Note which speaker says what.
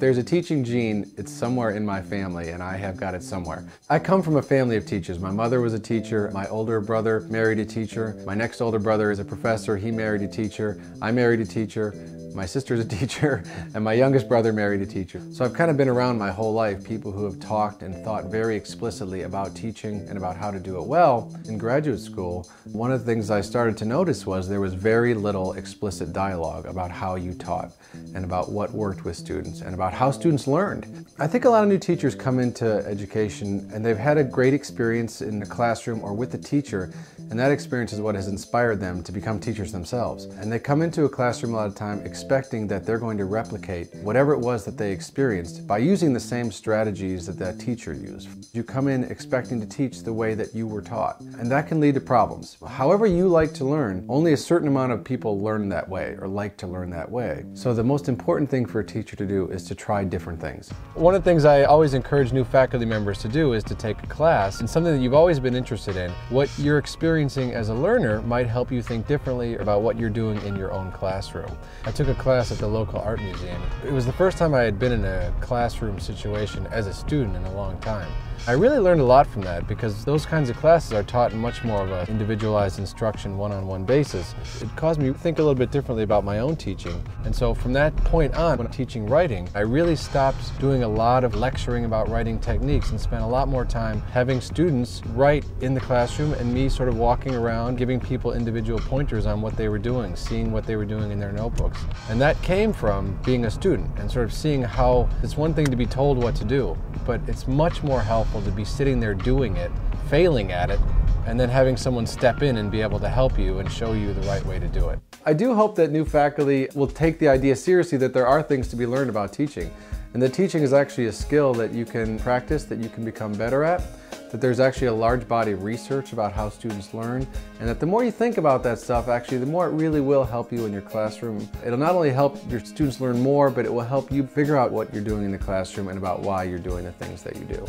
Speaker 1: there's a teaching gene, it's somewhere in my family, and I have got it somewhere. I come from a family of teachers. My mother was a teacher, my older brother married a teacher, my next older brother is a professor, he married a teacher, I married a teacher, my sister's a teacher, and my youngest brother married a teacher. So I've kind of been around my whole life people who have talked and thought very explicitly about teaching and about how to do it well. In graduate school, one of the things I started to notice was there was very little explicit dialogue about how you taught and about what worked with students and about how students learned. I think a lot of new teachers come into education and they've had a great experience in the classroom or with the teacher, and that experience is what has inspired them to become teachers themselves. And they come into a classroom a lot of time expecting that they're going to replicate whatever it was that they experienced by using the same strategies that that teacher used. You come in expecting to teach the way that you were taught, and that can lead to problems. However you like to learn, only a certain amount of people learn that way or like to learn that way. So the most important thing for a teacher to do is to try different things. One of the things I always encourage new faculty members to do is to take a class and something that you've always been interested in. What you're experiencing as a learner might help you think differently about what you're doing in your own classroom. I took a class at the local art museum. It was the first time I had been in a classroom situation as a student in a long time. I really learned a lot from that because those kinds of classes are taught in much more of an individualized instruction, one-on-one basis. It caused me to think a little bit differently about my own teaching. And so from that point on, when teaching writing, I really stopped doing a lot of lecturing about writing techniques and spent a lot more time having students write in the classroom and me sort of walking around, giving people individual pointers on what they were doing, seeing what they were doing in their notebooks. And that came from being a student and sort of seeing how it's one thing to be told what to do, but it's much more helpful to be sitting there doing it, failing at it, and then having someone step in and be able to help you and show you the right way to do it. I do hope that new faculty will take the idea seriously that there are things to be learned about teaching, and that teaching is actually a skill that you can practice, that you can become better at, that there's actually a large body of research about how students learn, and that the more you think about that stuff, actually, the more it really will help you in your classroom. It'll not only help your students learn more, but it will help you figure out what you're doing in the classroom and about why you're doing the things that you do.